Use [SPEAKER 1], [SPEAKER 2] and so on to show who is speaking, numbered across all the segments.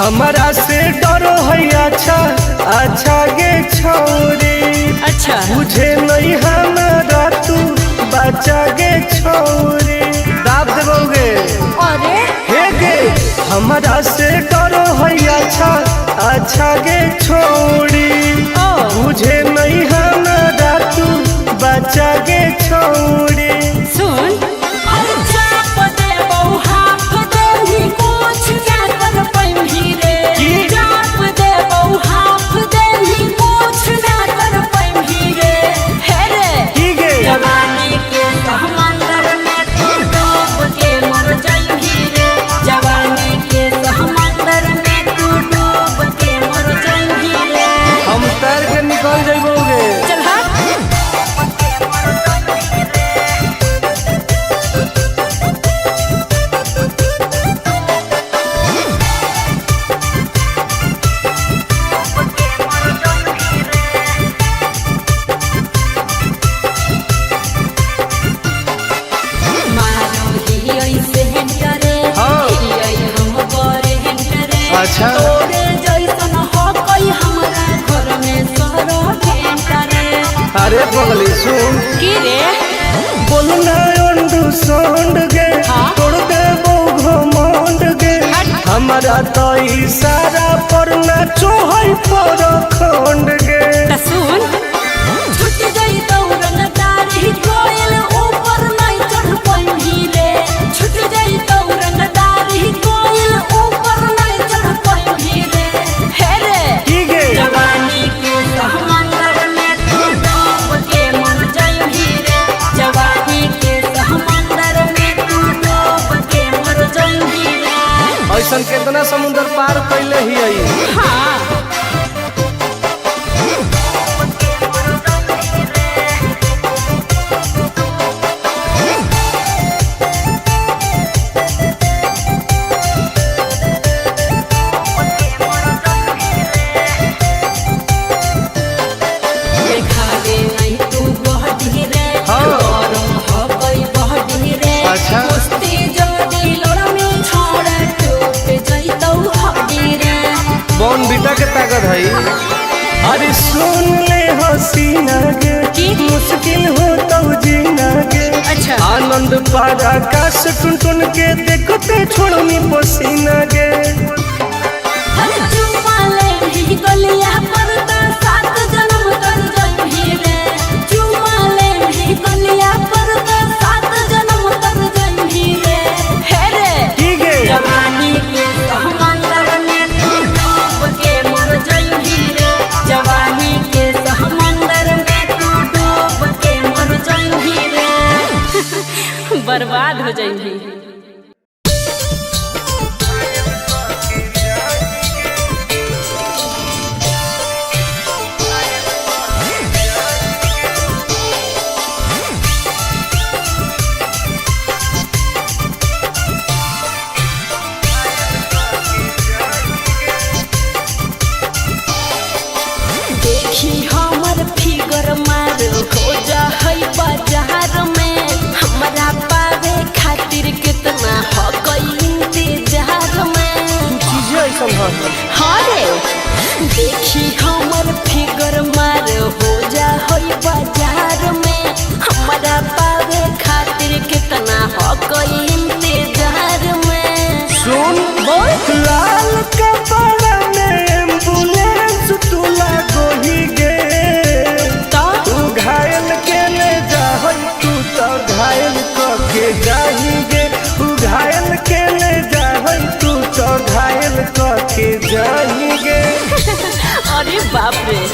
[SPEAKER 1] हमारा से डरो है अच्छा अच्छा गे छोरी।
[SPEAKER 2] अच्छा
[SPEAKER 1] मुझे नहीं हमारा तू बचा गे छोरी। दाब देवोगे
[SPEAKER 2] अरे
[SPEAKER 1] हे गे हमारा से डरो है अच्छा अच्छा गे छोरी। मुझे नहीं हमारा तू बचा गे छोरी।
[SPEAKER 2] सुन
[SPEAKER 1] निकल जाइबोगे।
[SPEAKER 2] चल
[SPEAKER 1] अच्छा अरे पगली सुन
[SPEAKER 2] की रे
[SPEAKER 1] बोलना अंडू सोंड गे तोड़ दे वो घमंड गे। हमारा तो इशारा पर ना चोहई पर खंड गे।
[SPEAKER 2] सुन छुट गई दौरन दारी कोयल ऊपर नहीं चढ़ पाई रे। छुट गई दौरन दारी कोयल ऊपर नहीं चढ़ पाई रे। हे रे
[SPEAKER 1] की गे
[SPEAKER 2] जवानी के समंदर में तू डूब के मर जाई रे। जवानी के समंदर में तू डूब के मर जाई रे।
[SPEAKER 1] ऐसा कितना समुद्र पार कैले ही आई।
[SPEAKER 2] हाँ
[SPEAKER 1] अच्छा बॉन बीटा के ताकत है। अरे सुन ले हसीना गे मुश्किल हो तो जीना गे।
[SPEAKER 2] अच्छा
[SPEAKER 1] आनंद पार आकाश टुन टुन के देखते छोड़नी पसीना गे।
[SPEAKER 2] बर्बाद हो जाएंगी। देखी हमर फिगर मार हो जा है बाजार में। हमरा पावे खातिर कितना हो गई इंतजार में। हाँ रे देखी हमर फिगर मार हो जा है बाजार में। हमरा पावे खातिर कितना हो गई इंतजार में।
[SPEAKER 1] सुन
[SPEAKER 2] बोल
[SPEAKER 1] लाल कपड़ा में एम्बुलेंस तू लागो ही गे। तू घायल के ले जा तू तो घायल के जाही गे। तू घायल के ले जा तू तो घायल के जाही गे।
[SPEAKER 2] अरे बाप रे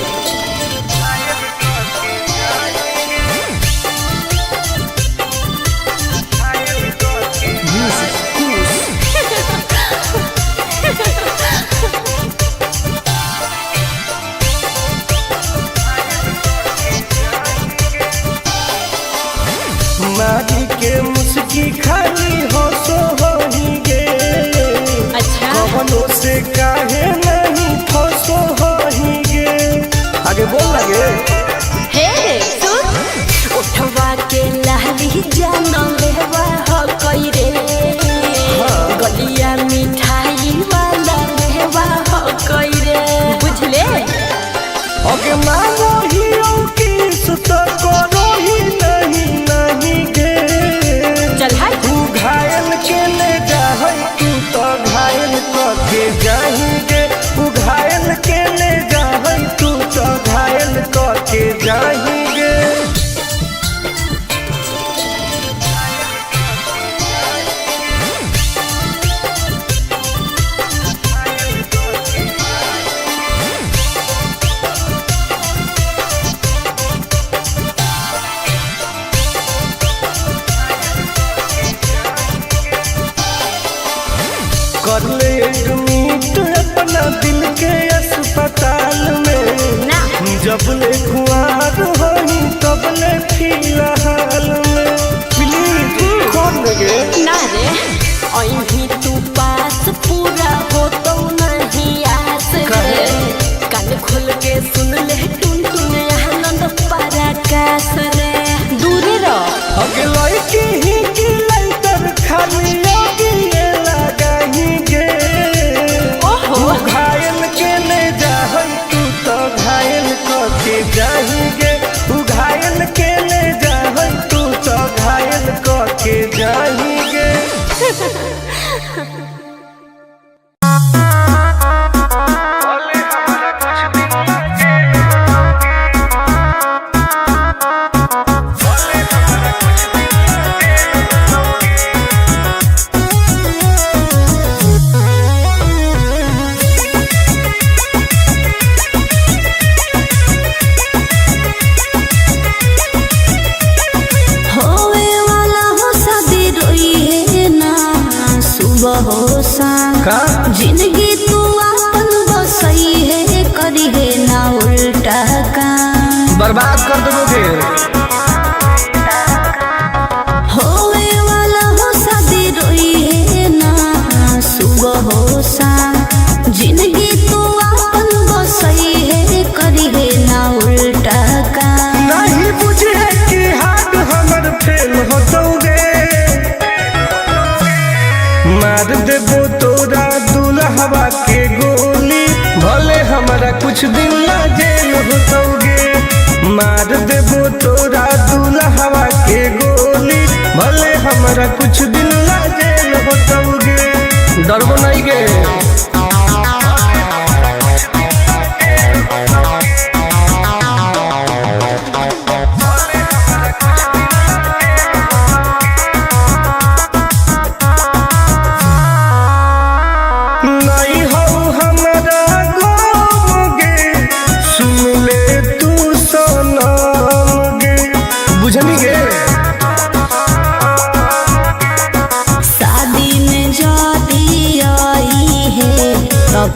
[SPEAKER 1] मारी के मुस्की खाली हो सो ही गे।
[SPEAKER 2] अच्छा
[SPEAKER 1] कवनों से काहे नहीं फसो ही गे। आगे बोल लगे
[SPEAKER 2] हे सुन उठवा के लहली जान लेवा हो कोई रे। गलिया मिठाई वाला लेवा जिंदगी तू अपन बसई है करी है ना उल्टा काम
[SPEAKER 1] बर्बाद कर दोगे।
[SPEAKER 2] होवे वाला हो शादी रोई है ना सुबह हो शाम जिंदगी तू अपन बसई है करी है ना उल्टा काम
[SPEAKER 1] नहीं बुझे कि हाथ हमर फेल होतोगे मार देबो तोरा दुल्हवा के गोली भले हमारा कुछ दिन ना जेल होतोगे मार देबो तोरा दुल्हवा के गोली भले हमारा कुछ दिन ना जेल होतोगे डरबो नहीं गे।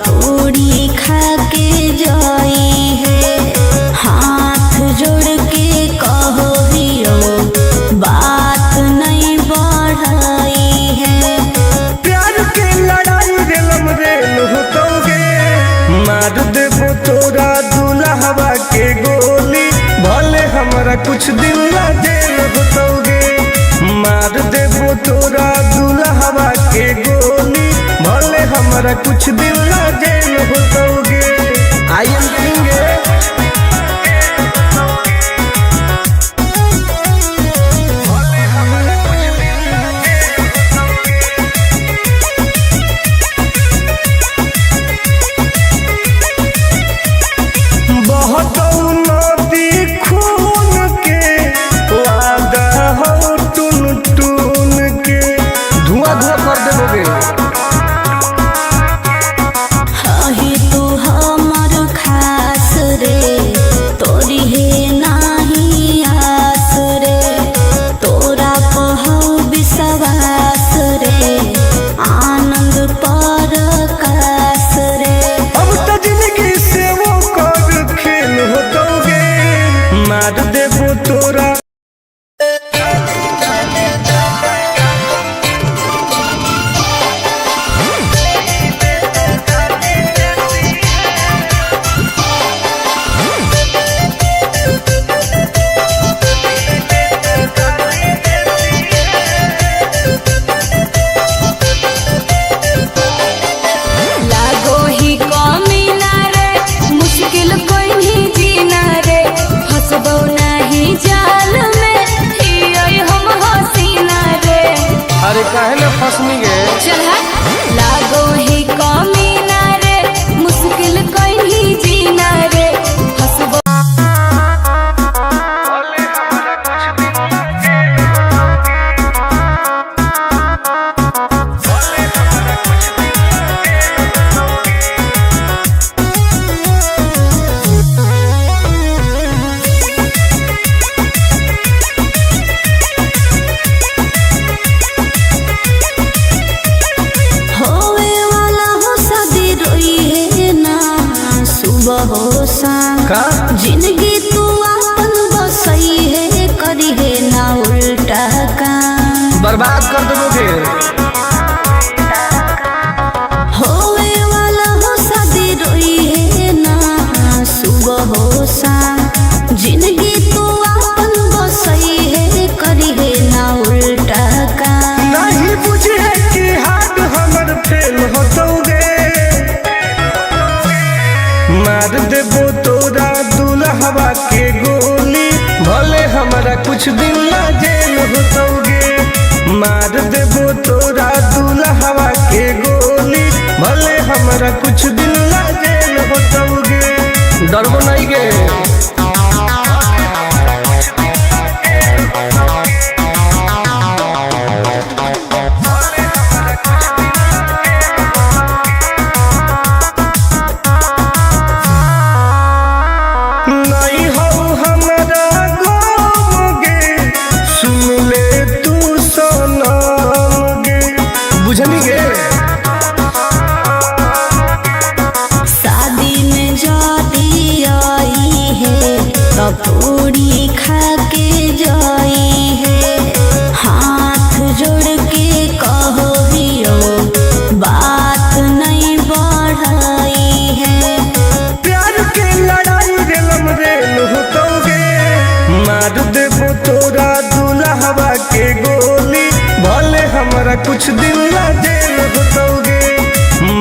[SPEAKER 2] पूरी खा के जाई है हाथ जोड़ के कहो हियो बात नहीं बढ़ाई है
[SPEAKER 1] प्यार के लड़ाई रेलम रेल होतोगे मार देबो तोरा दुल्हवा के गोली भले हमारा कुछ दिन ना जेल होतोगे मार देबो तोरा दुल्हवा के गोली भले हमारा कुछ दिन ना जेल होतोगे। आई एम किंग
[SPEAKER 2] जिंदगी तू अपन बसई है करी है ना उल्टा काम
[SPEAKER 1] बर्बाद कर दोगे।
[SPEAKER 2] होवे वाला हो शादी रोई है ना सुबह हो शाम जिंदगी तू अपन बसई है करी है ना उल्टा काम
[SPEAKER 1] नहीं बुझे कि हाथ हमर फेल होतोगे मार देबो तोरा दुल्हवा के गोली भले हमारा कुछ दिन ना जेल होतोगे मार देबो तोरा कुछ दिन ला जेल होतोगे। डरबो नहीं गे।
[SPEAKER 2] पूरी खा के जाई है, हाथ जोड़ के कहो हियो बात नहीं बढ़ाई है।
[SPEAKER 1] प्यार के लड़ाई रेलम रेल होतोगे। मार देबो तोरा दुल्हवा के गोली, भले हमरा कुछ दिन ला जेल होतोगे।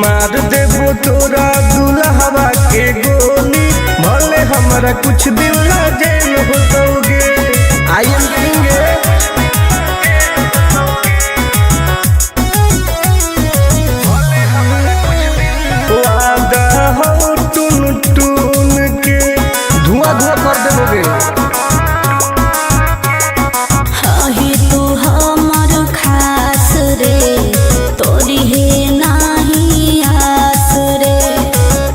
[SPEAKER 1] मार देबो तोरा दुल्हवा के गोली, भले हमरा कुछ दिन ला जेल होतोगे। आई एम किंग वादा हो टून टून के धुआं धुआं कर देबोगे।
[SPEAKER 2] हाही तू हमर खास रे, तोरी है नाही आस रे,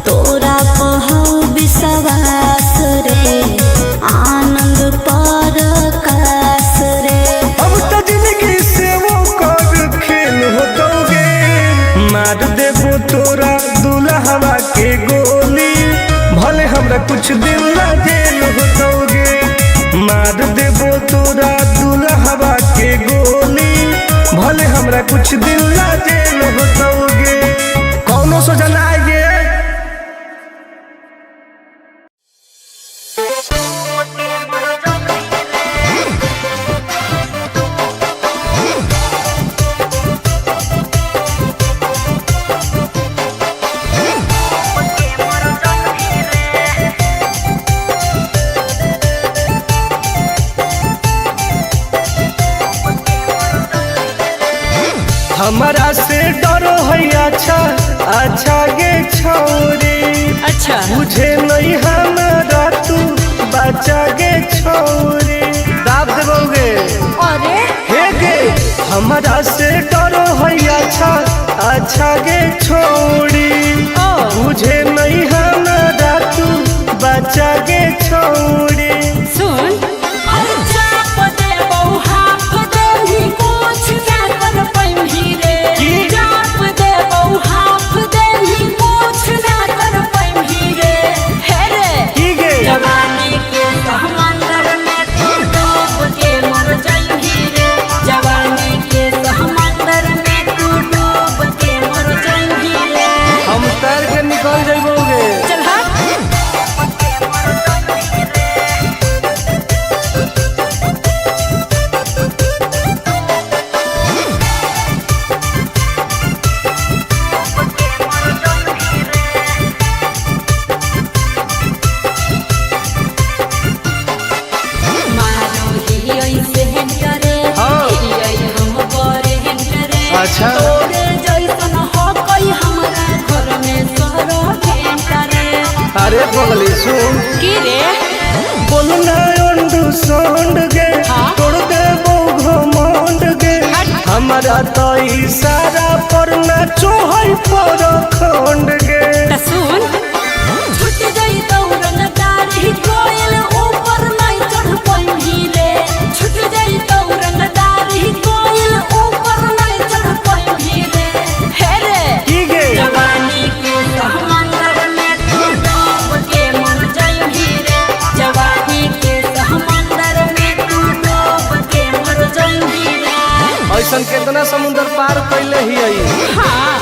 [SPEAKER 2] तोरा पहौ विश्वास रे, आनंद पर कास रे।
[SPEAKER 1] अब तो जिंदगी से वो कर खेल होतोगे। मार देबो तोरा दुल्हवा के गोली, भले हमरा कुछ दिन ला जेल होतोगे। मार देबो तोरा दुल्हवा के गोली, भले हमरा कुछ दिन ला जेल होतोगे। कौनो सोचा ना आएगे। हमारा से डरो है अच्छा अच्छा गे छोरी।
[SPEAKER 2] अच्छा
[SPEAKER 1] मुझे नहीं हमारा तू बचा गे छोरी। दाब देबोगे।
[SPEAKER 2] अरे
[SPEAKER 1] हे गे हमारा से डरो है अच्छा अच्छा गे छोरी। मुझे नहीं हमारा तू बचा गे छोरी।
[SPEAKER 2] सुन
[SPEAKER 1] निकल जाइबोगे।
[SPEAKER 2] चल
[SPEAKER 1] अच्छा अरे पगली सुन
[SPEAKER 2] की रे
[SPEAKER 1] बोलना अंडरस्टैंड गे तोड़ देबो घमंड गे। हमारा तो इशारा पर नाचो है पर खंड गे।
[SPEAKER 2] सुन छूट गई दौड़न दाढ़ी कोयल ऊपर नहीं चढ़ पाई रे। छूट गई दौड़न दाढ़ी कोयल ऊपर नहीं चढ़ पाई रे। हे रे
[SPEAKER 1] की गे
[SPEAKER 2] जवानी के समंदर में तू डूब के मर जाई रे। जवानी के समंदर में तू डूब के मर जाई रे।
[SPEAKER 1] ऐसन कितना समुद्र पार कैले ही आई।
[SPEAKER 2] हाँ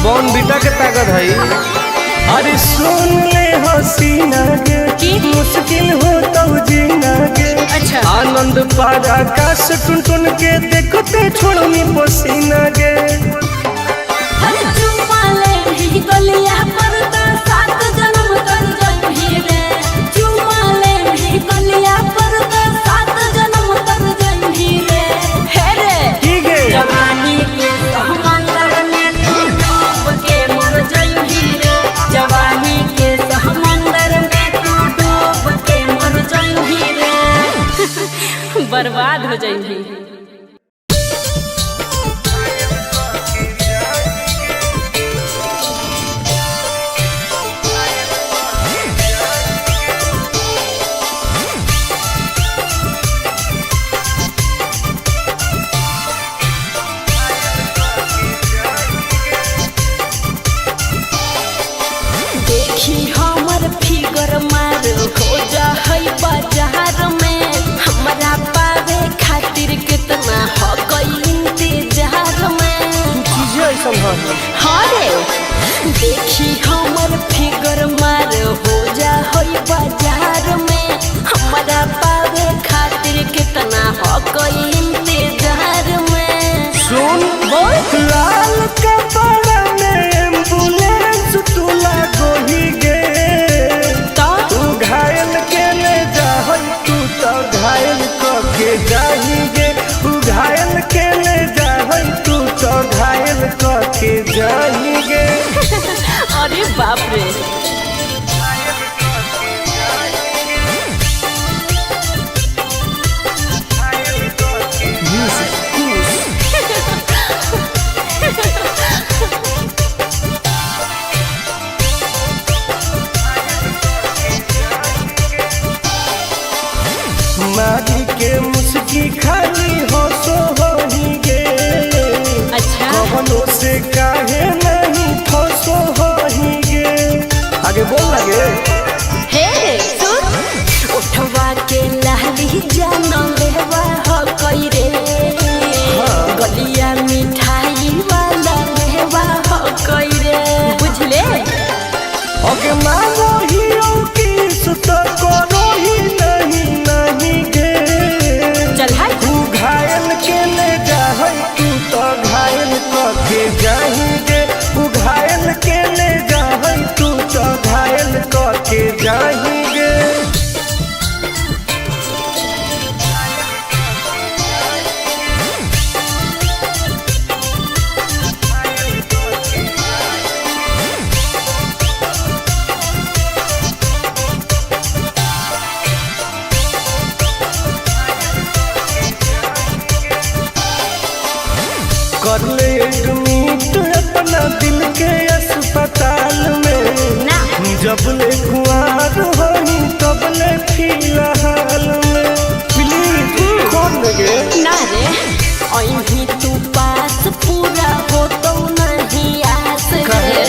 [SPEAKER 1] कौन बेटा के अरे सुन ले हसीना गे मुश्किल हो तो जीना गे।
[SPEAKER 2] अच्छा।
[SPEAKER 1] आनंद पार आकाश टुन टुन के देखते छोड़नी पसीना गे।
[SPEAKER 2] हर चुम्मा ले ही गलिया पर तो 7 जन्म कर जही रे। चुम्मा ले ही गलिया पर तो 7 जन्म कर जही रे। हे रे
[SPEAKER 1] ठीक है
[SPEAKER 2] जवानी के समंदर में तू डूब के मर जही रे। जवानी के समंदर में तू डूब के मर जही रे। बर्बाद हो जही। देखी हमर फिगर मार हो जा है बाजार में। हमरा पावे खातिर कितना हो गई इंतजार में।
[SPEAKER 1] चीजें ऐसा
[SPEAKER 2] हाँ रे देखी हमर फिगर मार हो जा है बाजार में। हमरा पावे खातिर कितना हो गई इंतजार में।
[SPEAKER 1] सुन
[SPEAKER 2] बोल
[SPEAKER 1] लाल कपड़ा में एम्बुलेंस तू लागोही गे।
[SPEAKER 2] तो
[SPEAKER 1] तू घायल के ले जाहई तू तो घायल के जाही गे। तू घायल के ले जाहई तू तो घायल के जाही गे।
[SPEAKER 2] अरे बाप रे
[SPEAKER 1] मारी के मुस्की खाली हो सो होही गे।
[SPEAKER 2] अच्छा
[SPEAKER 1] कवनो से काहे नहीं फसो होही गे। आगे बोल लगे
[SPEAKER 2] हे सुन उठवा के लाली जान लेवा हो कई रे। गलिया मिठाई वाला लेवा हो कई रे। बुझले
[SPEAKER 1] ओके मानो ही की सुत करो ही नहीं गे।
[SPEAKER 2] चल हाय
[SPEAKER 1] तू घायल के ले जाहई तू तो घायल के जाही गे। तू घायल के ले जाहई तू तो घायल के जाही गे। कर ले एडमिट अपना दिल के अस्पताल में।
[SPEAKER 2] ना
[SPEAKER 1] जब ले कुआर होही तब ले फिलहाल में। प्लीज कौन लगे
[SPEAKER 2] ना रे अहीं तू पास पूरा हो तो नहीं आस रे।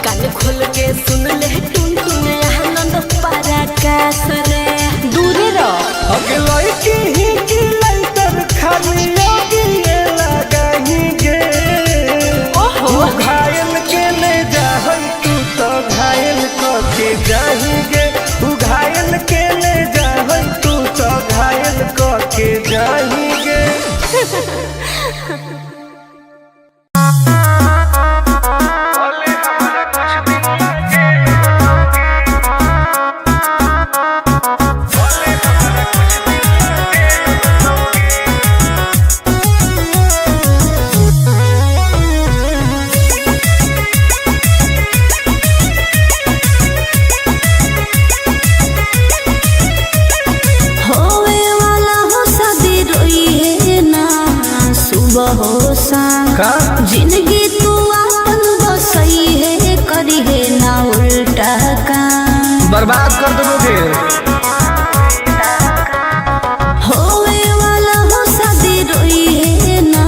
[SPEAKER 2] कान खोल के सुन ले टुन टुन आनंद पराकाश रे। दूरे रह
[SPEAKER 1] अगला की ही की लाइटर खाली योगी लगाही गे।
[SPEAKER 2] ओहो
[SPEAKER 1] तू घायल के ले जाहई तू तो घायल के जाही गे। तू घायल के ले जाहई तू तो घायल के जाही गे।
[SPEAKER 2] जिंदगी तू अपन बसई है करी है ना उल्टा काम।
[SPEAKER 1] बर्बाद कर दोगे
[SPEAKER 2] होवे वाला हो शादी रोई है ना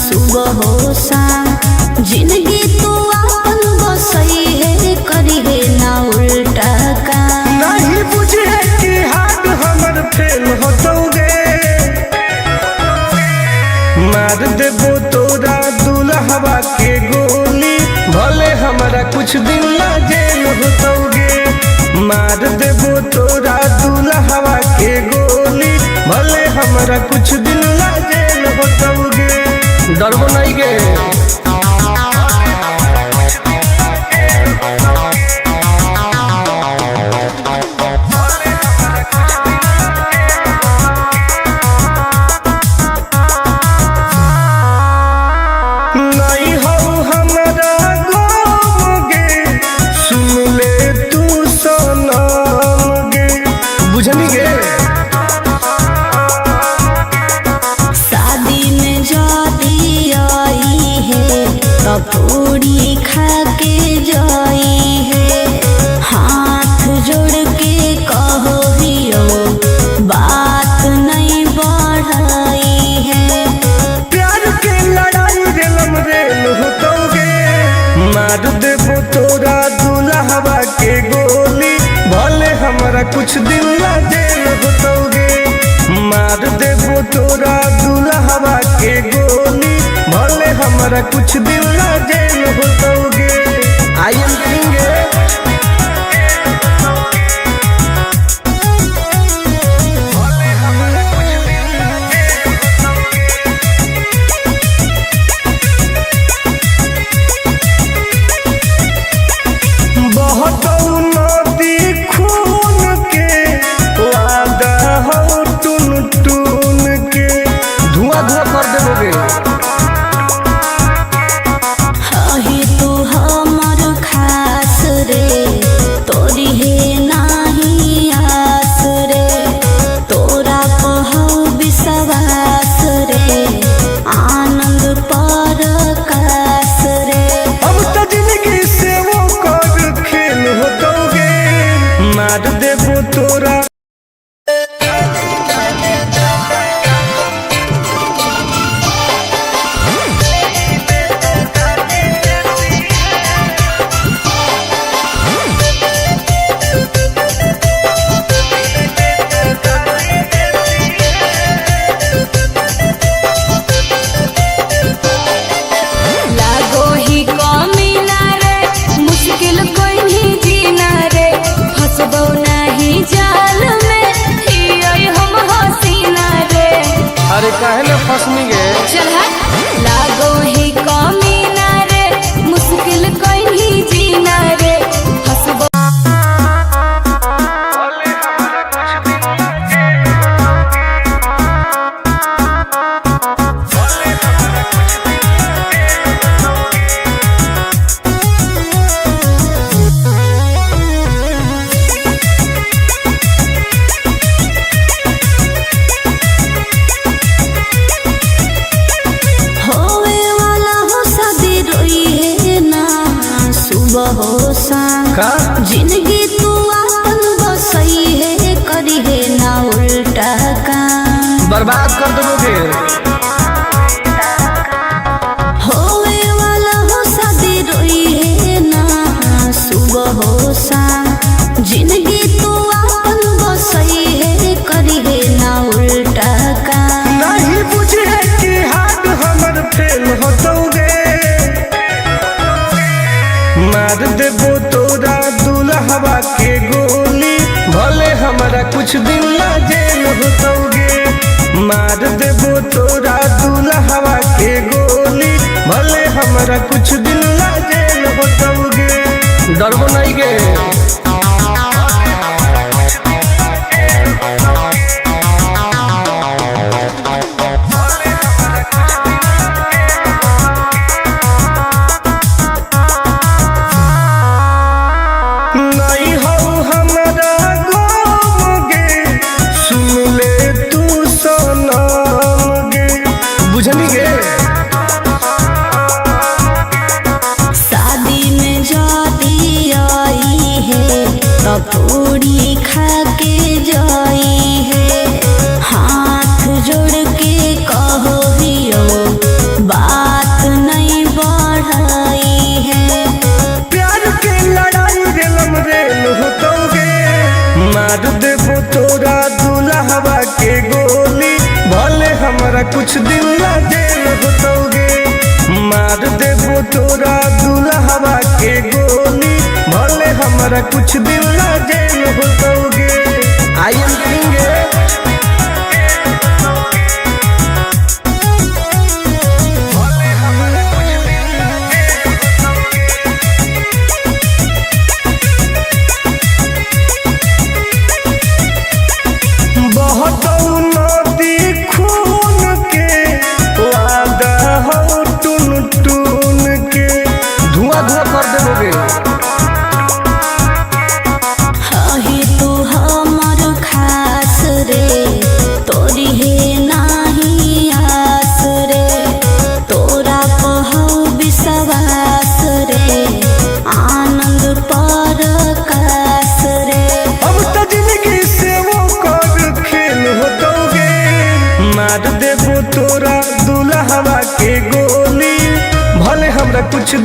[SPEAKER 2] सुबह हो शाम। जिंदगी तू अपन बसई है करी है ना उल्टा काम।
[SPEAKER 1] नहीं बुझे कि हाथ हमर फेल हो दोगे। मार देबो तोरा दूल्हा के गोली भले हमारा कुछ दिन ला जेल होतोगे। मार देबो तोरा दुल्हवा के गोली, भले हमरा कुछ दिन ला जेल होतोगे। डरबो नहीं गे। नहीं हो हमरा गोगे, सुन ले तू सनम गे, बुझनी गे।
[SPEAKER 2] शादी में जाती आई है तो पूरी खा के जाई है। हाथ जोड़ के कहो हियो, बात नहीं बढ़ाई है।
[SPEAKER 1] प्यार के लड़ाई रेलम रेल होतोगे। मार देबो तोरा दुल्हवा के गोली, भले हमरा कुछ दिन ला जेल होतोगे। मार देबो तोरा दुल्हवा के गोली, भले हमरा कुछ दिन ला जेल होतोगे। I am king. बहुत नदी खून के वादा हो टून टून के, धुआं धुआं कर देबोगे।
[SPEAKER 2] हही तू हमर खास रे, तोरी है नाही आस रे। तोरा कहौ विश्वास रे, आनंद परकाश रे।
[SPEAKER 1] अब तो जिंदगी से वो कर खेल होतोगे। मार देबो तोरा
[SPEAKER 2] लागो ही कमीना रे, मुश्किल कोई नहीं जीना रे। फंसबो नहीं जाल में, हियै हम हसीना रे।
[SPEAKER 1] अरे काहे न फसनी गे।
[SPEAKER 2] चल हट। लागो ही कमीना रे, मुश्किल कोई नहीं जीना रे। फंसबो होवे वाला हो शादी रोई है ना, सुबह हो शाम।
[SPEAKER 1] का
[SPEAKER 2] जिंदगी तू अपन बसई है, करी है ना उल्टा काम।
[SPEAKER 1] बर्बाद कर देबोगे।
[SPEAKER 2] होवे वाला हो शादी रोई है ना, सुबह हो शाम। जिंदगी तू अपन बसई है, करी है ना उल्टा काम।
[SPEAKER 1] नहीं बुझे कि हाथ हमर फेल होतोगे। मार देबो तोरा दुल्हवा के गोली, भले हमरा कुछ दिन ला जेल होतोगे। मार देबो तोरा दुल्हवा के गोली, भले हमरा कुछ दिन ला जेल होतोगे। डरबो नहीं गे। नहीं हो हमरा गोगे, सुन ले तू सनम गे, बुझनी गे।
[SPEAKER 2] शादी में जाती आई है तो पूरी खा के जाई है। हाथ जोड़ के कहो हियो, बात नहीं बढ़ाई है।
[SPEAKER 1] प्यार के लड़ाई रेलम रेल होतोगे। मार देबो तोरा दुल्हवा के गोली, भले हमरा कुछ दिन ला जेल होतोगे। मार देबो तोरा दुल्हवा के गोली, हमारा कुछ दिन ला जेल होतोगे। आई एम किंग बहुत नदी खून के वादा हो टून टून के धुआं धुआं कर देबोगे।
[SPEAKER 2] हही तू हमर खास रे तोरी हे नाही आस रे तोरा कहौ विश्वास रे आनंद परकाश रे।
[SPEAKER 1] अब तो जिंदगी से वो कर खेल होतोगे। मार देबो तोरा दुल्हवा के गोली भले हमरा कुछ